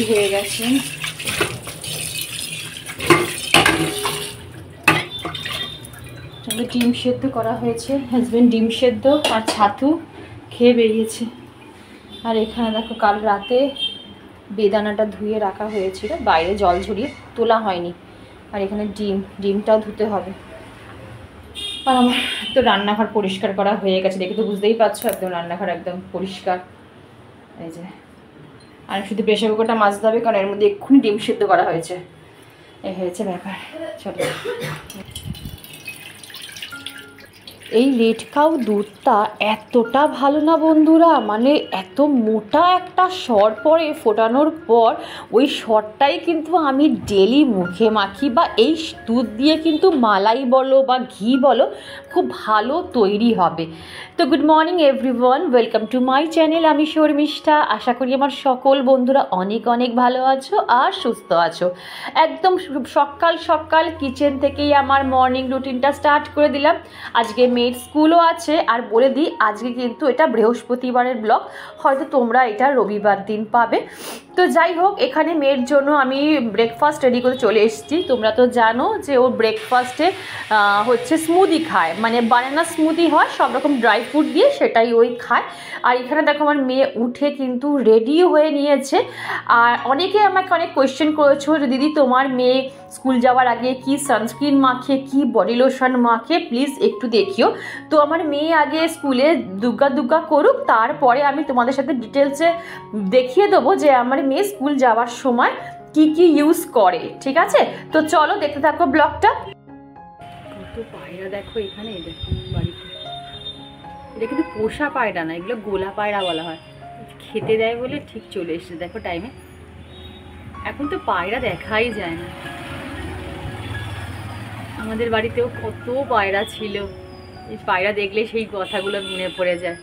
হয়ে গেছে। ডিম সেদ্ধ করা হয়েছে, হাজব্যান্ড ডিম সেদ্ধ আর ছাতু খেয়ে বেরিয়েছে। আর এখানে দেখো কাল রাতে বেদানাটা ধুয়ে রাখা হয়েছিল, বাইরে জল ঝরিয়ে তোলা হয়নি। আর এখানে ডিমটাও ধুতে হবে। আর আমার তো রান্নাঘর পরিষ্কার করা হয়ে গেছে, দেখে তো বুঝতেই পারছো একদম রান্নাঘর একদম পরিষ্কার। এই যে, আর শুধু প্রেশার কুকারটা মাজতে হবে, কারণ এর মধ্যে এক্ষুনি ডিম সেদ্ধ করা হয়েছে। এই হয়েছে ব্যাপার। চলো, এই রেড কাউ দুধটা এতটা ভালো না বন্ধুরা, মানে এত মোটা একটা সর পরে ফোটানোর পর ওই সরটাই কিন্তু আমি ডেলি মুখে মাখি, বা এই দুধ দিয়ে কিন্তু মালাই বলো বা ঘি বলো খুব ভালো তৈরি হবে। তো good morning everyone, welcome to my channel. আমি শর্মিষ্ঠা। আশা করি আমার সকল বন্ধুরা অনেক অনেক ভালো আছো আর সুস্থ আছো। একদম সকাল সকাল কিচেন থেকেই আমার মর্নিং রুটিনটা স্টার্ট করে দিলাম। আজকে মেয়ের স্কুলও আছে, আর বলে দিই আজকে কিন্তু এটা বৃহস্পতিবারের ব্লগ, হয়তো তোমরা এটা রবিবার দিন পাবে। তো যাই হোক, এখানে মেয়ের জন্য আমি ব্রেকফাস্ট রেডি করে চলে এসেছি। তোমরা তো জানো যে ও ব্রেকফাস্টে হচ্ছে স্মুদি খায়, মানে বানানা স্মুদি হয় সব রকম ড্রাই ফ্রুট দিয়ে, সেটাই ওই খায়। আর এখানে দেখো আমার মেয়ে উঠে কিন্তু রেডি হয়ে নিয়েছে। আর অনেকে আমাকে অনেক কোয়েশ্চেন করেছো যে দিদি তোমার মেয়ে স্কুল যাওয়ার আগে কি সানস্ক্রিন মাখে, কি বডি লোশন মাখে, প্লিজ একটু দেখিও। তো আমার মেয়ে আগে স্কুলে দুগ্গা করুক, তারপরে আমি তোমাদের সাথে ডিটেলসে দেখিয়ে দেবো যে আমার মেয়ে স্কুল যাওয়ার সময় কি কি ইউজ করে। ঠিক আছে, তো চলো দেখতে থাকো ব্লগটা। কত পায়রা দেখো এখানে, দেখো বাড়িতে। এটা কিন্তু পোষা পায়রা না, এগুলো গোলা পায়রা বলা হয়। খেতে দেয় বলে ঠিক চলে এসেছে দেখো টাইমে। এখন তো পায়রা দেখাই যায় না। আমাদের বাড়িতেও কত পায়রা ছিল, এই পায়রা দেখলে সেই কথাগুলো মনে পড়ে যায়।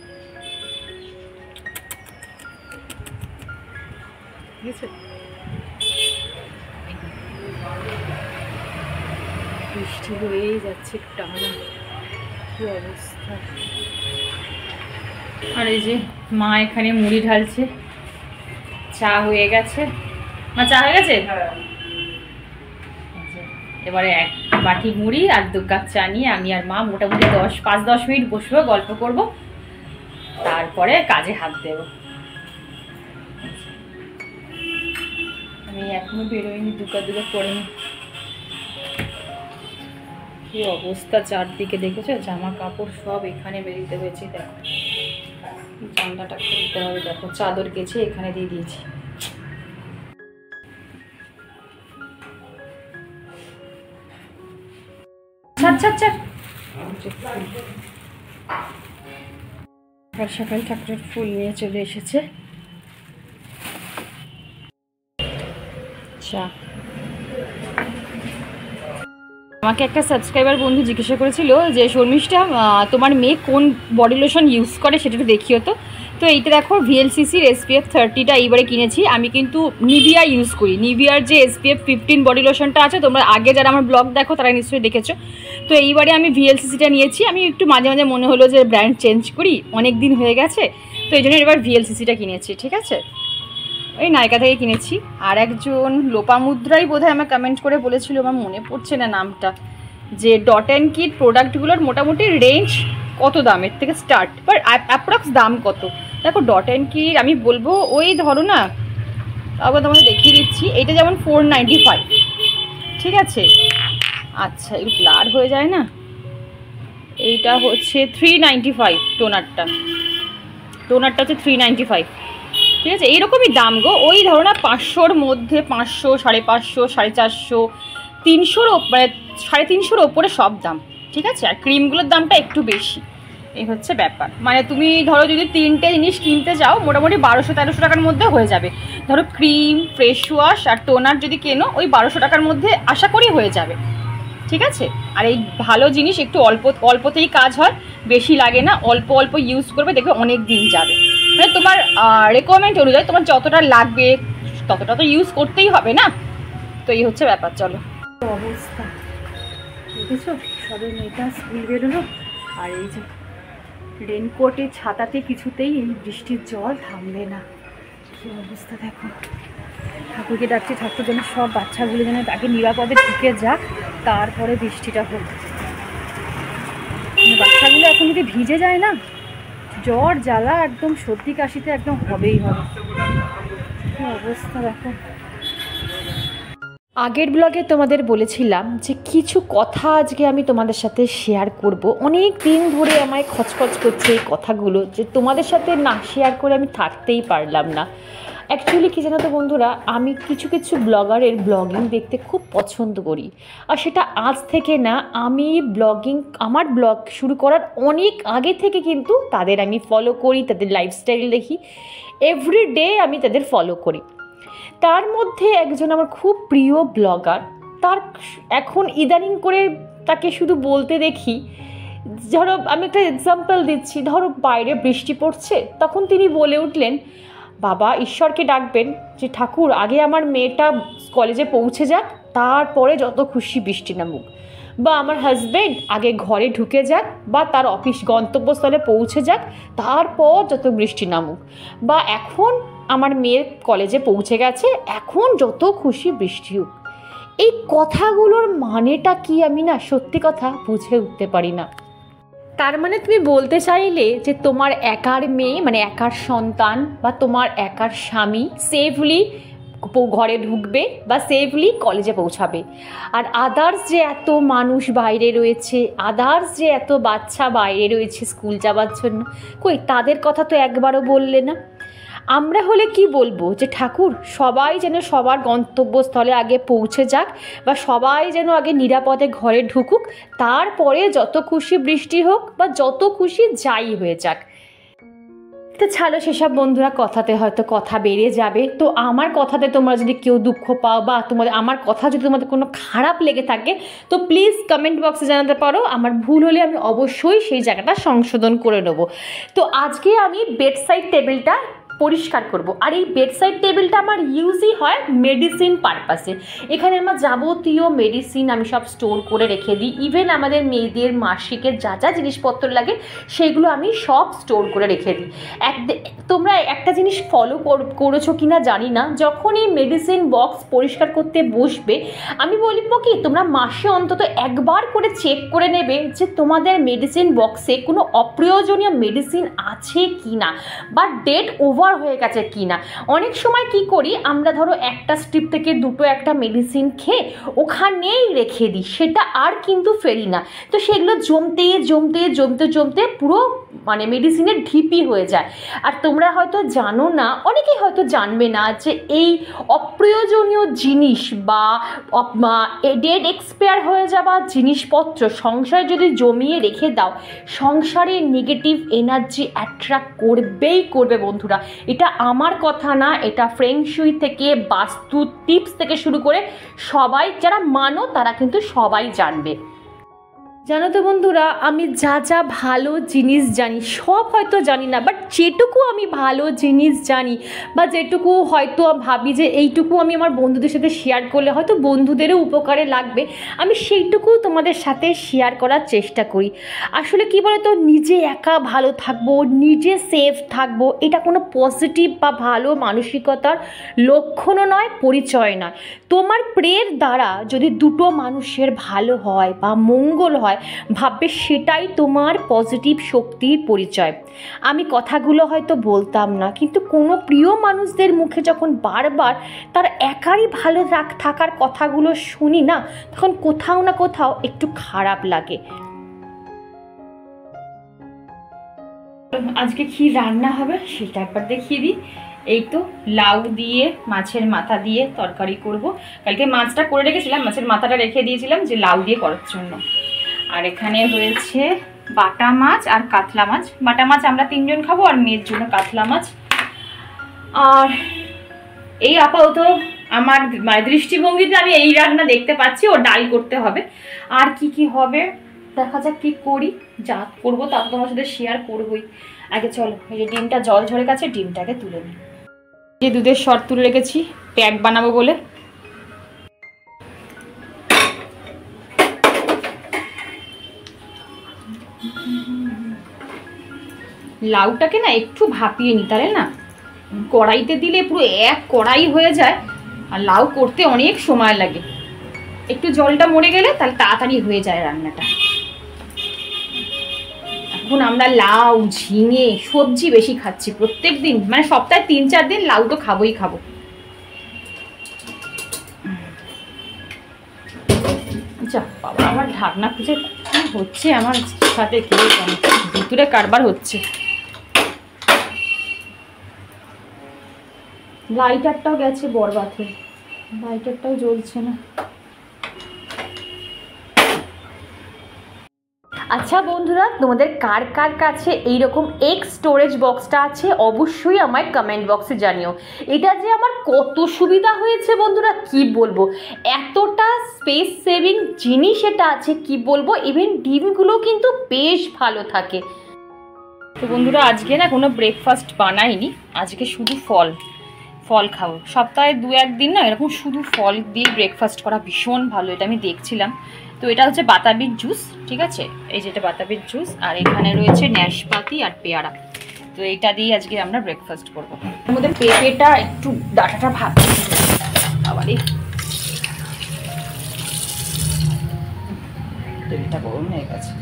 ঠিক আছে, বৃষ্টি হয়েই যাচ্ছে টানা, কি অবস্থা। আর এই যে মা এখানে মুড়ি ঢালছে, চা হয়ে গেছে। মা চা হয়ে গেছে, এবারে এক বাটি মুড়ি আর 2 কাপ চা নিয়ে আমি আর মা মোটামুটি 5-10 মিনিট বসবো, গল্প করব, তারপরে কাজে হাত দেব। আমি এখনো বেরোইনি, দুকা করিনি। কি অবস্থা চারদিকে দেখেছো, জামা কাপড় সব এখানে বেরিয়ে হয়েছে। দেখো জানলাটা খুলতে হবে, দেখো চাদর কেচে এখানে দিয়ে দিয়েছি। আচ্ছা সকাল ঠাকুরের ফুল নিয়ে চলে এসেছে। আমাকে একটা সাবস্ক্রাইবার বন্ধু জিজ্ঞাসা করেছিল যে শর্মিষ্ঠা তোমার মেয়ে কোন বডি লোশন ইউজ করে সেটা একটু দেখিও তো। তো এইটা দেখো ভিএলসিসির SPF 30টা এইবারে কিনেছি। আমি কিন্তু নিভিয়া ইউজ করি, নিভিয়ার যে SPF 15 বডি লোশনটা আছে, তোমরা আগে যারা আমার ব্লগ দেখো তারা নিশ্চয়ই দেখেছো। তো এইবারে আমি ভিএলসিসিটা নিয়েছি। আমি একটু মাঝে মাঝে মনে হলো যে ব্র্যান্ড চেঞ্জ করি, অনেক দিন হয়ে গেছে, তো এই জন্য এবার ভিএলসিসিটা কিনেছি। ঠিক আছে, ওই নায়িকা থেকে কিনেছি। আর একজন লোপামুদ্রাই বোধহয় আমাকে কমেন্ট করে বলেছিল, আমার মনে পড়ছে না নামটা, যে ডট অ্যান্ড কিট প্রোডাক্টগুলোর মোটামুটি রেঞ্জ কত দামের থেকে স্টার্ট, বাট অ্যাপ্রক্স দাম কত। দেখো ডট অ্যান্ড কিট আমি বলবো ওই ধরো না, তারপর তোমাদের দেখিয়ে দিচ্ছি। এইটা যেমন 495, ঠিক আছে। আচ্ছা একটু ব্লার হয়ে যায় না, এইটা হচ্ছে 395। টোনারটা হচ্ছে 395, ঠিক আছে। এইরকমই দাম গো, ওই ধরো না 500-র মধ্যে, 500, 550, 450, 300-র মানে 350-র ওপরে সব দাম, ঠিক আছে। আর ক্রিমগুলোর দামটা একটু বেশি, এই হচ্ছে ব্যাপার। মানে তুমি ধরো যদি 3টে জিনিস কিনতে যাও মোটামুটি 1200-1300 টাকার মধ্যে হয়ে যাবে। ধরো ক্রিম, ফেস ওয়াশ আর টোনার যদি কেনো ওই 1200 টাকার মধ্যে আশা করি হয়ে যাবে, ঠিক আছে। আর এই ভালো জিনিস একটু অল্পতেই কাজ হয়, বেশি লাগে না, অল্প অল্প ইউজ করবে, দেখবে অনেক দিন যাবে। মানে তোমার রেকমেন্ড অনুযায়ী তোমার যতটা লাগবে ততটা তো ইউজ করতেই হবে না। তো এই হচ্ছে ব্যাপার। চলো, অবস্থা দেখেছো, সবে মেয়েটা স্কুল বেরোলো, আর এই যে রেনকোটে ছাতাতে কিছুতেই এই বৃষ্টির জল থামবে না। কি অবস্থা দেখো, ঠাকুরকে ডাকছি, ঠাকুর যেন সব বাচ্চাগুলো যেন আগে নিরাপদে ঢুকে যাক, তারপরে বৃষ্টিটা হোক। বাচ্চাগুলো এখন যদি ভিজে যায় না, জ্বর জ্বালা একদম সর্দি কাশিতে একদম হবেই হবে। কি অবস্থা দেখো। আগের ব্লগে তোমাদের বলেছিলাম যে কিছু কথা আজকে আমি তোমাদের সাথে শেয়ার করব। অনেক দিন ধরে আমায় খচখচ করছে এই কথাগুলো, যে তোমাদের সাথে না শেয়ার করে আমি থাকতেই পারলাম না। অ্যাকচুয়ালি কী জানো তো বন্ধুরা, আমি কিছু কিছু ব্লগারের ব্লগিং দেখতে খুব পছন্দ করি। আর সেটা আজ থেকে না, আমি আমার ব্লগ শুরু করার অনেক আগে থেকে কিন্তু তাদের আমি ফলো করি, তাদের লাইফস্টাইল দেখি, এভরিডে আমি তাদের ফলো করি। তার মধ্যে একজন আমার খুব প্রিয় ব্লগার, তার এখন ইদানিং করে তাকে শুধু বলতে দেখি, ধরো আমি একটা এক্সাম্পল দিচ্ছি, ধরো বাইরে বৃষ্টি পড়ছে, তখন তিনি বলে উঠলেন, বাবা ঈশ্বরকে ডাকবেন যে ঠাকুর আগে আমার মেয়েটা কলেজে পৌঁছে যাক, তারপরে যত খুশি বৃষ্টি নামুক। বা আমার হাজব্যান্ড আগে ঘরে ঢুকে যাক, বা তার অফিস গন্তব্যস্থলে পৌঁছে যাক, তারপর যত বৃষ্টি নামুক। বা এখন আমার মেয়ে কলেজে পৌঁছে গেছে, এখন যত খুশি বৃষ্টি হোক। এই কথাগুলোর মানেটা কি আমি না সত্যি কথা বুঝে উঠতে পারি না। তার মানে তুমি বলতে চাইলে যে তোমার একার মেয়ে, মানে একার সন্তান বা তোমার একার স্বামী সেফলি ঘরে ঢুকবে বা সেফলি কলেজে পৌঁছাবে, আর আদার্স যে এত মানুষ বাইরে রয়েছে, আদার্স যে এত বাচ্চা বাইরে রয়েছে স্কুল যাওয়ার জন্য, কই তাদের কথা তো একবারও বললে না। আমরা হলে কি বলবো, যে ঠাকুর সবাই যেন সবার গন্তব্যস্থলে আগে পৌঁছে যাক, বা সবাই যেন আগে নিরাপদে ঘরে ঢুকুক, তারপরে যত খুশি বৃষ্টি হোক বা যত খুশি যাই হয়ে যাক। তো ছাড়ো সেসব বন্ধুরা, কথাতে হয়তো কথা বেড়ে যাবে। তো আমার কথাতে তোমরা যদি কেউ দুঃখ পাও বা আমার কথা যদি তোমাদের কোনো খারাপ লেগে থাকে, তো প্লিজ কমেন্ট বক্সে জানাতে পারো। আমার ভুল হলে আমি অবশ্যই সেই জায়গাটা সংশোধন করে নেব। তো আজকে আমি বেডসাইড টেবিলটা পরিষ্কার করব। আর এই বেডসাইড টেবিলটা আমার ইউজই হয় মেডিসিন পারপাসে। এখানে আমার যাবতীয় মেডিসিন আমি সব স্টোর করে রেখে দিই। ইভেন আমাদের মেয়েদের মাসিকের যা যা জিনিসপত্র লাগে সেগুলো আমি সব স্টোর করে রেখে দিই। তোমরা একটা জিনিস ফলো করেছো কি না জানি না, যখন এই মেডিসিন বক্স পরিষ্কার করতে বসবে, আমি বলবো কি তোমরা মাসে অন্তত একবার করে চেক করে নেবে যে তোমাদের মেডিসিন বক্সে কোনো অপ্রয়োজনীয় মেডিসিন আছে কি না, বা ডেট ওভার হয়ে গেছে কি না। অনেক সময় কি করি আমরা, ধরো একটা স্ট্রিপ থেকে দুটো একটা মেডিসিন খেয়ে ওখানেই রেখে দিই, সেটা আর কিন্তু ফেরি না। তো সেগুলো জমতে জমতে জমতে জমতে পুরো মানে মেডিসিনের ঢিপি হয়ে যায়। আর তোমরা হয়তো জানো না, অনেকেই হয়তো জানবে না, যে এই অপ্রয়োজনীয় জিনিস বা ডেট এক্সপায়ার হয়ে যাওয়া জিনিসপত্র সংসারে যদি জমিয়ে রেখে দাও, সংসারে নেগেটিভ এনার্জি অ্যাট্রাক্ট করবেই করবে বন্ধুরা। এটা আমার কথা না, এটা ফেংশুই থেকে বাস্তু টিপস থেকে শুরু করে সবাই যারা মানো তারা কিন্তু সবাই জানবে। জানো তো বন্ধুরা, আমি যা যা ভালো জিনিস জানি, সব হয়তো জানি না, বাট যেটুকু আমি ভালো জিনিস জানি বা যেটুকু হয়তো ভাবি যে এইটুকু আমি আমার বন্ধুদের সাথে শেয়ার করলে হয়তো বন্ধুদেরও উপকারে লাগবে, আমি সেইটুকু তোমাদের সাথে শেয়ার করার চেষ্টা করি। আসলে কি বলতো, নিজে একা ভালো থাকবো, নিজে সেফ থাকবো, এটা কোনো পজিটিভ বা ভালো মানসিকতার লক্ষণও নয়, পরিচয় নয়। তোমার প্রের দ্বারা যদি দুটো মানুষের ভালো হয় বা মঙ্গল হয়, ভাববে সেটাই তোমার পজিটিভ শক্তির পরিচয়। আমি কথাগুলো হয়তো বলতাম না, কিন্তু কোনো প্রিয় মানুষদের মুখে যখন বারবার তার একারই ভালো থাকার কথাগুলো শুনি না, তখন কোথাও না কোথাও একটু খারাপ লাগে। আজকে কি রান্না হবে সেটা একবার দেখিয়ে দিই। এই তো লাউ দিয়ে মাছের মাথা দিয়ে তরকারি করব। কালকে মাছটা করে রেখেছিলাম, মাছের মাথাটা রেখে দিয়েছিলাম যে লাউ দিয়ে করার জন্য। আর এখানে হয়েছে বাটা মাছ আর কাতলা মাছ। বাটা মাছ আমরা 3 জন খাবো, আর মেয়ের জন্য কাতলা মাছ। আর এই আপাতত আমার দৃষ্টিভঙ্গিতে আমি এই রান্না দেখতে পাচ্ছি, ও ডাল করতে হবে। আর কি কি হবে দেখা যাক, কি করি, যা করবো তা তো তোমার সাথে শেয়ার করবোই। আগে চলো, এই যে ডিমটা জল ঝরে গেছে, ডিমটাকে তুলে নিই। যে দুধের সর তুলে রেখেছি প্যাক বানাবো বলে। লাউটাকে না একটু ভাপিয়ে নিই, তাহলে না কড়াইতে দিলে পুরো এক কড়াই হয়ে যায়, আর লাউ করতে অনেক সময় লাগে, একটু জলটা মরে গেলে তাহলে তাড়াতাড়ি হয়ে যায় রান্নাটা। এখন আমরা লাউ ঝিঙে সবজি বেশি খাচ্ছি প্রত্যেক দিন, মানে সপ্তাহে 3-4 দিন লাউ তো খাবোই খাবো। আচ্ছা বাবা, আমার ঢাকনা খুঁজে কি হচ্ছে আমার সাথে, কে জানে ভিতরে কারবার হচ্ছে। লাইটারটাও গেছে বরবাদ হয়ে, লাইটারটাও জ্বলছে না। আচ্ছা বন্ধুরা, তোমাদের কার কার কাছে এইরকম এগ স্টোরেজ বক্সটা আছে অবশ্যই আমায় কমেন্ট বক্সে জানিও। এটা যে আমার কত সুবিধা হয়েছে বন্ধুরা কি বলবো, এতটা স্পেস সেভিং জিনিস এটা আছে কি বলবো। ইভেন ডিমগুলো কিন্তু বেশ ভালো থাকে। তো বন্ধুরা আজকে না কোনো ব্রেকফাস্ট বানাইনি, আজকে শুধু ফল খাবো। সপ্তাহে 2-1 দিন না এরকম শুধু ফল দিয়ে ব্রেকফাস্ট করা ভীষণ ভালো, এটা আমি দেখছিলাম। তো এটা হচ্ছে বাতাবির জুস, ঠিক আছে, এই যেটা বাতাবির জুস, আর এখানে রয়েছে নাশপাতি আর পেয়ারা। তো এইটা দিয়ে আজকে আমরা ব্রেকফাস্ট করবো। এর মধ্যে পেঁপেটা একটু ডাটাটা ভাবছি, আবার তেলটা গরম হয়ে গেছে।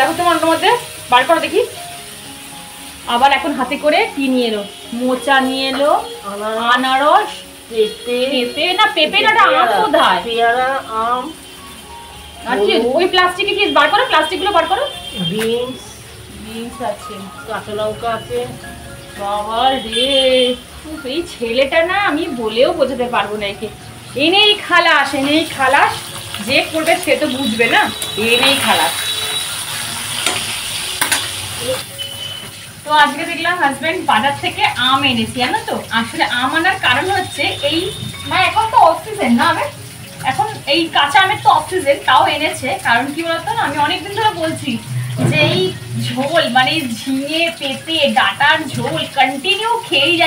দেখো তোমার মধ্যে বার করো দেখি। আবার এখন হাতে করে কি নিয়ে এলো, মোচা নিয়ে এলো, আনারস, পেঁপে না পেঁপে না আম কোথায়, পেয়ারা আম, আর কি ওই প্লাস্টিকে কি বার করো, প্লাস্টিকগুলো বার করো। বিনস আছে, কাঁচা লঙ্কা আছে। বাবা রে, এই ছেলেটা না আমি বলেও বোঝাতে পারবো না একে। এনেই খালাস, যে করবে সে তো বুঝবে না, এনেই খালাস। তো আজকে দেখলাম হাজবেন্ড বাজার থেকে আম এনেছি, জানো তো। আসলে আম আনার কারণ হচ্ছে এই, মানে এখন তো অফ সিজন না, এখন এই কাঁচা আমের তো অফ সিজন, তাও এনেছে কারণ কি বলতো না, আমি অনেকদিন ধরে বলছি যে এই ঝোল মানে ঝিঙে পেঁপে ডাটার ঝোল কন্টিনিউ খেয়েই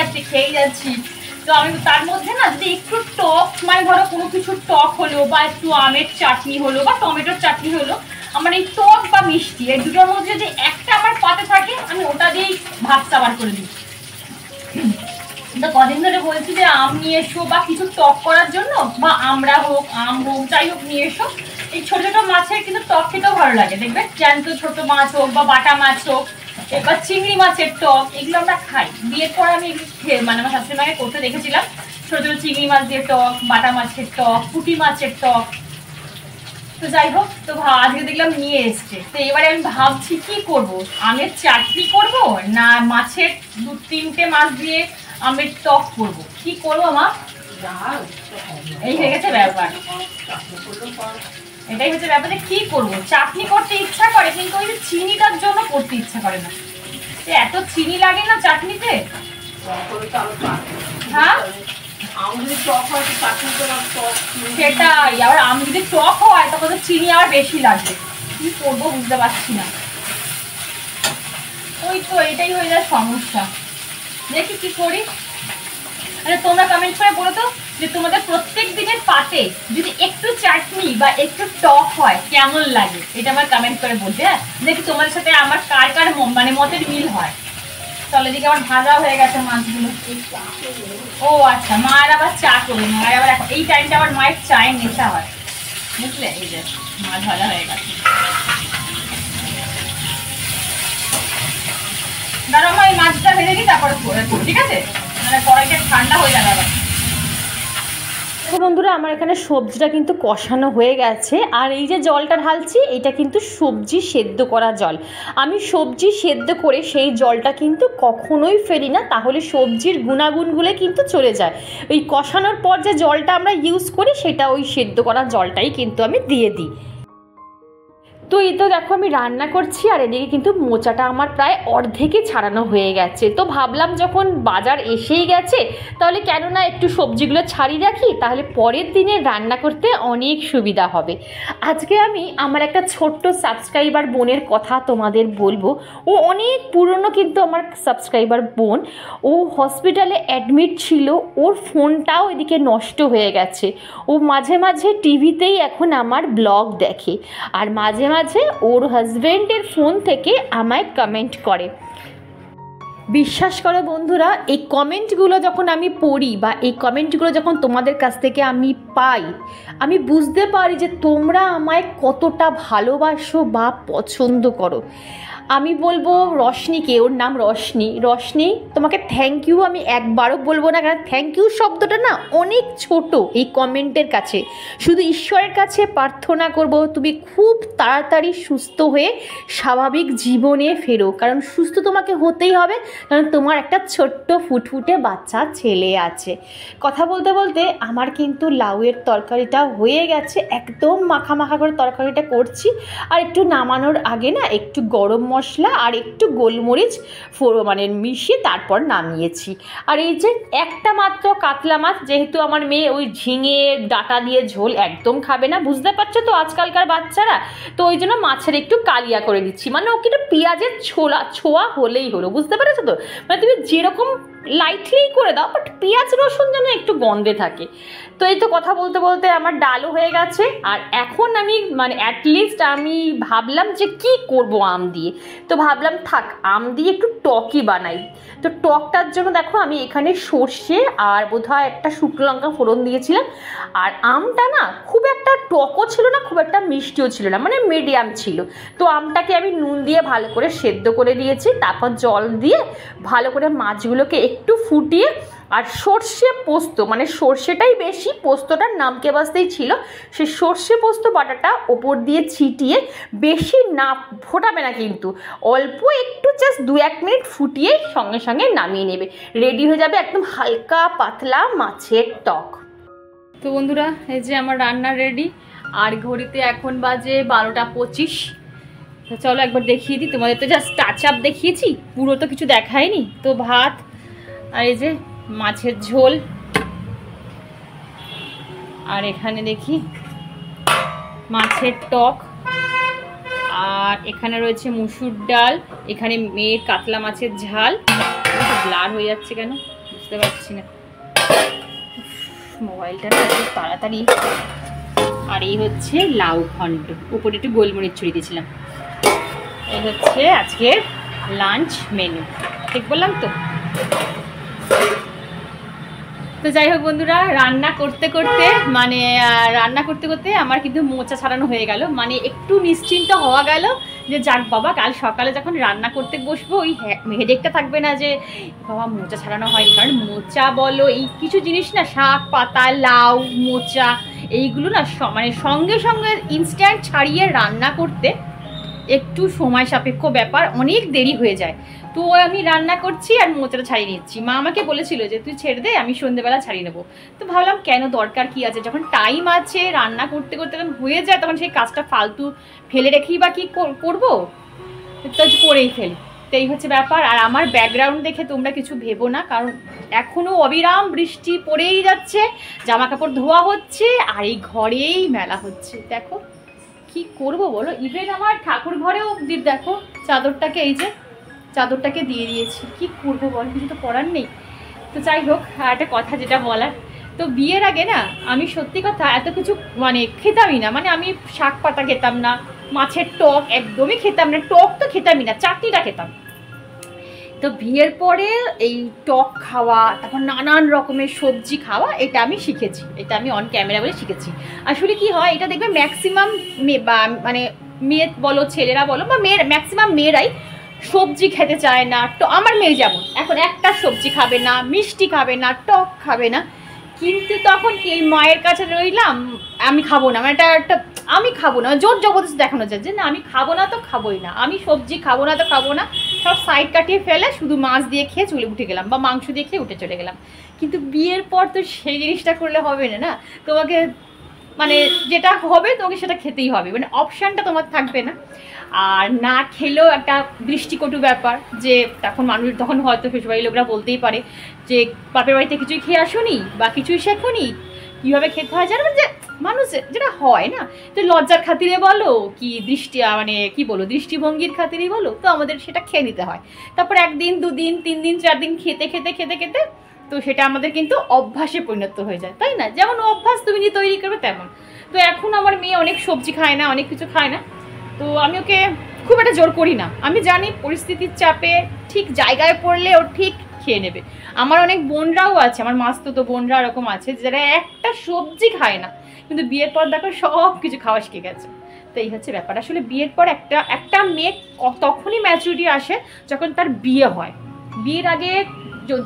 যাচ্ছি। তো আমি তার মধ্যে না যদি একটু টক, মানে ধরো কোনো কিছু টক হলো বা একটু আমের চাটনি হলো বা টমেটোর চাটনি হলো, আমার এই টক বা মিষ্টি এই দুটোর মধ্যে যদি একটা আমার পাতে থাকে আমি ওটা দিয়েই ভাত সাবার করে দিই। তো কদিন ধরে বলছি যে আম নিয়ে এসো বা কিছু টক করার জন্য, বা আমরা হোক আম হোক যাই হোক নিয়ে এসো। এই ছোট ছোট মাছের কিন্তু টক খেতেও ভালো লাগে, দেখবে জ্যান্ত ছোট মাছ হোক বা বাটা মাছ হোক, এবার চিংড়ি মাছের টক, এগুলো আমরা খাই। বিয়ের পর আমি মানে আমার শাশুড়ি মাকে করতে দেখেছিলাম, ছোট ছোট চিংড়ি মাছ দিয়ে টক, বাটা মাছের টক, পুঁটি মাছের টক। তো যাই হোক, তো আজকে দেখলাম নিয়ে এসছে। তো এবারে আমি ভাবছি কি করব, আমের চাটনি করব না মাছের 2-3টে মাছ দিয়ে আমের টক করব, কি করবো মা? এই হয়ে গেছে ব্যাপার, এটাই হচ্ছে ব্যাপারে কি করব। চাটনি করতে ইচ্ছা করে কিন্তু ওই যে চিনিটার জন্য করতে ইচ্ছা করে না, এত চিনি লাগে না চাটনিতে। হ্যাঁ সেটাই, আবার আম যদি টক হয় তখন তো চিনি আবার বেশি লাগবে, কি করবো বুঝতে পারছি না। ওই তো এটাই হয়ে যায় সমস্যা, দেখি কি করি। আরে তোমরা কমেন্ট করে বলো তো যে তোমাদের প্রত্যেক দিনের পাতে যদি একটু চাটনি বা একটু টক হয় কেমন লাগে, এটা আমার কমেন্ট করে বলতে। হ্যাঁ, দেখি তোমাদের সাথে আমার কার কার মানে মতের মিল হয়। চলো, এদিকে আমার ভাজা হয়ে গেছে মাছগুলো। ও আচ্ছা, মায়ের আবার চা করবে, মায়ের আবার এই টাইমটা আবার মায়ের চায়ের নেশা হয়, বুঝলে। এই যে মাছ ভাজা হয়ে গেছে, দাঁড়াও মা এই মাছটা ভেজে দিই তারপরে ঠিক আছে, মানে কড়াইটা ঠান্ডা হয়ে যাবে আবার। তো বন্ধুরা আমার এখানে সবজিটা কিন্তু কষানো হয়ে গেছে, আর এই যে জলটা ঢালছি এটা কিন্তু সবজি সেদ্ধ করা জল। আমি সবজি সেদ্ধ করে সেই জলটা কিন্তু কখনোই ফেলি না, তাহলে সবজির গুণাগুণগুলো কিন্তু চলে যায়। ওই কষানোর পর যে জলটা আমরা ইউজ করি সেটা ওই সেদ্ধ করা জলটাই কিন্তু আমি দিয়ে দিই। তো এই তো দেখো আমি রান্না করছি আর এদিকে কিন্তু মোচাটা আমার প্রায় অর্ধেকই ছাড়ানো হয়ে গেছে। তো ভাবলাম যখন বাজার এসেই গেছে তাহলে কেন না একটু সবজিগুলো ছাড়িয়ে রাখি, তাহলে পরের দিনে রান্না করতে অনেক সুবিধা হবে। আজকে আমি আমার একটা ছোট্ট সাবস্ক্রাইবার বোনের কথা তোমাদের বলবো। ও অনেক পুরনো কিন্তু আমার সাবস্ক্রাইবার বোন। ও হসপিটালে অ্যাডমিট ছিল, ওর ফোনটাও এদিকে নষ্ট হয়ে গেছে। ও মাঝে মাঝে টিভিতেই এখন আমার ব্লগ দেখে, আর মাঝে মাঝে ওর হাজব্যান্ডের ফোন থেকে আমায় কমেন্ট করে। বিশ্বাস করো বন্ধুরা, এই কমেন্টগুলো যখন আমি পড়ি বা এই কমেন্টগুলো যখন তোমাদের কাছ থেকে আমি পাই, আমি বুঝতে পারি যে তোমরা আমায় কতটা ভালোবাসো বা পছন্দ করো। আমি বলবো রশনিকে, ওর নাম রশনি, তোমাকে থ্যাংক ইউ আমি একবারও বলবো না, কারণ থ্যাংক ইউ শব্দটা না অনেক ছোট এই কমেন্টের কাছে। শুধু ঈশ্বরের কাছে প্রার্থনা করব তুমি খুব তাড়াতাড়ি সুস্থ হয়ে স্বাভাবিক জীবনে ফেরো, কারণ সুস্থ তোমাকে হতেই হবে, কারণ তোমার একটা ছোট্ট ফুটফুটে বাচ্চা ছেলে আছে। কথা বলতে বলতে আমার কিন্তু লাউয়ের তরকারিটা হয়ে গেছে, একদম মাখা মাখা করে তরকারিটা করছি। আর একটু নামানোর আগে না একটু গরম মশলা আর একটু গোলমরিচ মিশিয়ে তারপর নামিয়েছি। আর এই যে একটা মাত্র কাতলা মাছ, যেহেতু আমার মেয়ে ওই ঝিঙে ডাঁটা দিয়ে ঝোল একদম খাবে না, বুঝতে পারছো তো আজকালকার বাচ্চারা, তো ওই জন্য মাছের একটু কালিয়া করে দিচ্ছি, মানে ওকে একটু পেঁয়াজের ছোঁয়া হলেই হলো, বুঝতে পেরেছো তো? মানে তুমি যেরকম লাইটলি করে দাও, বাট পেঁয়াজ রসুন যেন একটু গন্ধে থাকে। তো এই তো কথা বলতে বলতে আমার ডালও হয়ে গেছে। আর এখন আমি অ্যাটলিস্ট আমি ভাবলাম যে কি করব আম দিয়ে, তো ভাবলাম থাক আম দিয়ে একটু টকই বানাই। তো টকটার জন্য দেখো আমি এখানে সর্ষে আর বোধহয় একটা শুকনো লঙ্কা ফোড়ন দিয়েছিলাম। আর আমটা না খুব একটা টকও ছিল না, খুব একটা মিষ্টিও ছিল না, মানে মিডিয়াম ছিল। তো আমটাকে আমি নুন দিয়ে ভালো করে সেদ্ধ করে দিয়েছি, তারপর জল দিয়ে ভালো করে মাছগুলোকে একটু ফুটিয়ে, আর সর্ষে পোস্ত, মানে সর্ষেটাই বেশি, পোস্তটার নামকে বাস্তেই ছিল, সে সর্ষে পোস্ত বাটাটা ওপর দিয়ে ছিটিয়ে, বেশি না ফোটাবে না কিন্তু, অল্প একটু জাস্ট 2-1 মিনিট ফুটিয়ে সঙ্গে সঙ্গে নামিয়ে নেবে, রেডি হয়ে যাবে একদম হালকা পাতলা মাছের টক। তো বন্ধুরা এই যে আমার রান্না রেডি, আর ঘড়িতে এখন বাজে 12টা 25। তো চলো একবার দেখিয়ে দিই তোমাদের, তো জাস্ট টাচ আপ দেখিয়েছি, পুরো তো কিছু দেখায়নি। তো ভাত, আর এই যে মাছের ঝোল, আর এখানে দেখি মাছের টক, আর এখানে রয়েছে মুসুর ডাল, এখানে মেয়ের কাতলা মাছের ঝাল। ব্লার হয়ে যাচ্ছে কেন বুঝতে পারছি না, মোবাইলটা তাড়াতাড়ি। আর এই হচ্ছে লাউ ঘন্ট, উপরে একটু গোলমরিচ ছড়িয়ে দিয়েছিলাম। এই হচ্ছে আজকের লাঞ্চ মেনু, ঠিক বললাম তো? তো যাই হোক বন্ধুরা, রান্না করতে করতে আমার কিন্তু মোচা ছাড়ানো হয়ে গেল, মানে একটু নিশ্চিন্ত হওয়া গেল যে যাক বাবা, কাল সকালে যখন রান্না করতে বসবো ওই হেডেকটা থাকবে না যে বাবা মোচা ছাড়ানো হয়নি। কারণ মোচা বলো, এই কিছু জিনিস না, শাক পাতা, লাউ, মোচা, এইগুলো না সঙ্গে সঙ্গে ইনস্ট্যান্ট ছাড়িয়ে রান্না করতে একটু সময় সাপেক্ষ ব্যাপার, অনেক দেরি হয়ে যায়। তো আমি রান্না করছি আর মোচাটা ছাড়িয়ে নিচ্ছি। মা আমাকে বলেছিল যে তুই ছেড়ে দে, আমি সন্ধ্যেবেলা ছাড়িয়ে নেবো। তো ভাবলাম কেন, দরকার কি আছে, যখন টাইম আছে রান্না করতে করতে যখন হয়ে যায়, তখন সেই কাজটা ফালতু ফেলে রেখেই বা কী করবো, তো করেই ফেলি। তো এই হচ্ছে ব্যাপার। আর আমার ব্যাকগ্রাউন্ড দেখে তোমরা কিছু ভেবো না, কারণ এখনও অবিরাম বৃষ্টি পড়েই যাচ্ছে, জামা কাপড় ধোয়া হচ্ছে, আর এই ঘরেই মেলা হচ্ছে। দেখো কি করব বলো, ইভেন আমার ঠাকুর ঘরেও দেখো চাদরটাকে, এই যে চাদরটাকে দিয়ে দিয়েছি, কি করবো বল, কিছু তো করার নেই। তো যাই হোক, আর একটা কথা যেটা বলার, তো বিয়ের আগে না আমি সত্যি কথা এত কিছু খেতামই না, আমি শাক পাতা খেতাম না, মাছের টক একদমই খেতাম না, টক তো খেতামই না, চাটনিটা খেতাম। তো বিয়ের পরে এই টক খাওয়া, তারপর নানান রকমের সবজি খাওয়া, এটা আমি শিখেছি, এটা আমি অন ক্যামেরা বলে শিখেছি। আসলে কি হয়, এটা দেখবে ম্যাক্সিমাম মেয়ে বলো, ছেলেরা বলো, বা ম্যাক্সিমাম মেয়েরাই সবজি খেতে চায় না। তো আমার মেয়ে যেমন এখন একটা সবজি খাবে না, মিষ্টি খাবে না, টক খাবে না, কিন্তু তখন কি মায়ের কাছে রইলাম, আমি খাবো না, একটা আমি খাবো না, জোর জবরদস্তি দেখানো যায় যে না আমি খাবো না তো খাবোই না, আমি সবজি খাবো না তো খাবো না, সব সাইড কাটিয়ে ফেলে শুধু মাছ দিয়ে খেয়ে চলে উঠে গেলাম, বা মাংস দিয়ে খেয়ে উঠে চলে গেলাম। কিন্তু বিয়ের পর তো সেই জিনিসটা করলে হবে না, না তোমাকে মানে যেটা হবে তোমাকে সেটা খেতেই হবে, মানে অপশানটা তোমার থাকবে না। আর না খেলেও একটা দৃষ্টিকটু ব্যাপার, যে তখন হয়তো শ্বশুরবাড়ির লোকরা বলতেই পারে যে বাপের বাড়িতে কিছুই খেয়ে আসোনি বা কিছুই শেখোনি, কীভাবে খেতে হয় জানো, যে মানুষ যেটা হয় না, তো লজ্জার খাতিরে বলো কি মানে কি বলো দৃষ্টিভঙ্গির খাতিরেই বলো, তো আমাদের সেটা খেয়ে নিতে হয়। তারপর 1 দিন 2 দিন 3 দিন 4 দিন খেতে খেতে খেতে খেতে তো সেটা আমাদের কিন্তু অভ্যাসে পরিণত হয়ে যায়, তাই না? যেমন অভ্যাস তুমি নিয়ে তৈরি করবে তেমন। তো এখন আমার মেয়ে অনেক সবজি খায় না, অনেক কিছু খায় না, তো আমি ওকে খুব একটা জোর করি না। আমি জানি পরিস্থিতির চাপে ঠিক জায়গায় পড়লে ও ঠিক খেয়ে নেবে। আমার অনেক বোনরাও আছে, আমার মাস্তুতো বোনরা এরকম আছে যারা একটা সবজি খায় না, কিন্তু বিয়ের পর দেখো সব কিছু খাওয়া শিখে গেছে। তো এই হচ্ছে ব্যাপার। আসলে বিয়ের পর একটা মেয়ে তখনই ম্যাচুরিটি আসে যখন তার বিয়ে হয়। বিয়ের আগে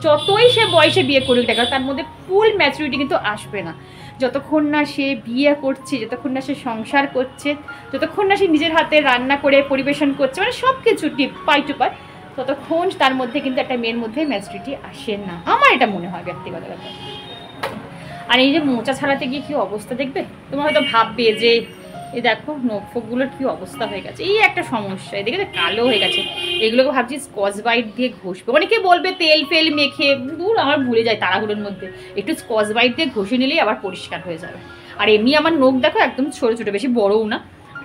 যতই সে বয়সে বিয়ে করুক না, তার মধ্যে ফুল ম্যাচুরিটি কিন্তু আসবে না যতক্ষণ না সে বিয়ে করছে, যতক্ষণ না সে সংসার করছে, যতক্ষণ না সে নিজের হাতে রান্না করে পরিবেশন করছে, মানে সব কিছু টিপ পাই টু পাই, ততক্ষণ তার মধ্যে কিন্তু একটা মেয়ের মধ্যে ম্যাচুরিটি আসে না, আমার এটা মনে হয় ব্যক্তিগত ব্যাপার। আর এই যে মোচা ছাড়াতে গিয়ে কী অবস্থা দেখবে, তোমার হয়তো ভাববে যে এই দেখো নখ ফোকগুলোর কী অবস্থা হয়ে গেছে, এই একটা সমস্যা, এদিকে তো কালো হয়ে গেছে, এগুলোকে ভাবছি স্কচ বাইট দিয়ে ঘষবে। অনেকে বলবে তেল ফেল মেখে, দূর আমার ভুলে যায় তাড়াহুড়োর মধ্যে, একটু স্কচ বাইট দিয়ে ঘষে নিলেই আবার পরিষ্কার হয়ে যাবে। আর এমনি আমার নখ দেখো একদম ছোটো ছোটো, বেশি বড়ও না,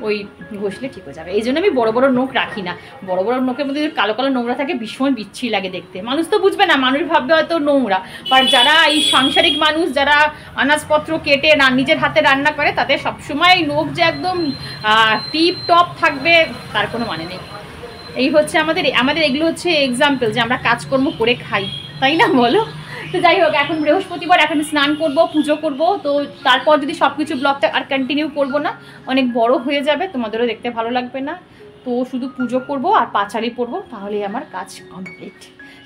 ওই ঘষলে ঠিক হয়ে যাবে। এই জন্য আমি বড় বড় নখ রাখি না, বড় বড় নখের মধ্যে যদি কালো কালো নোংরা থাকে ভীষণ বিচ্ছিরি লাগে দেখতে। মানুষ তো বুঝবে না, মানুষ ভাববে হয়তো নোংরা, বাট যারা এই সাংসারিক মানুষ, যারা আনাজপত্র কেটে নিজের হাতে রান্না করে, তাদের সবসময় নখ যে একদম টিপ টপ থাকবে তার কোনো মানে নেই। এই হচ্ছে আমাদের এগুলো হচ্ছে এক্সাম্পল যে আমরা কাজকর্ম করে খাই, তাই না বলো? তো যাই হোক, এখন বৃহস্পতিবার, এখন স্নান করব, পুজো করব, তো তারপর যদি সব কিছু ব্লগটা আর কন্টিনিউ করব না, অনেক বড় হয়ে যাবে, তোমাদেরও দেখতে ভালো লাগবে না। তো শুধু পুজো করব আর পাঁচালি পরবো, তাহলেই আমার কাজ কমপ্লিট।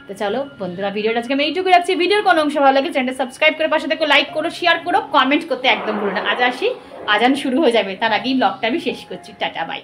তো চলো বন্ধুরা, ভিডিওটা আজকে আমি এইটুকু রাখছি। ভিডিওর কোনো অংশ ভালো লাগে চ্যানেলটা সাবস্ক্রাইব করে পাশে দেখো, লাইক করো, শেয়ার করো, কমেন্ট করতে একদম ভুলো না। আজ আসি, আজান শুরু হয়ে যাবে, তার আগেই ব্লগটা আমি শেষ করছি। Tata bye.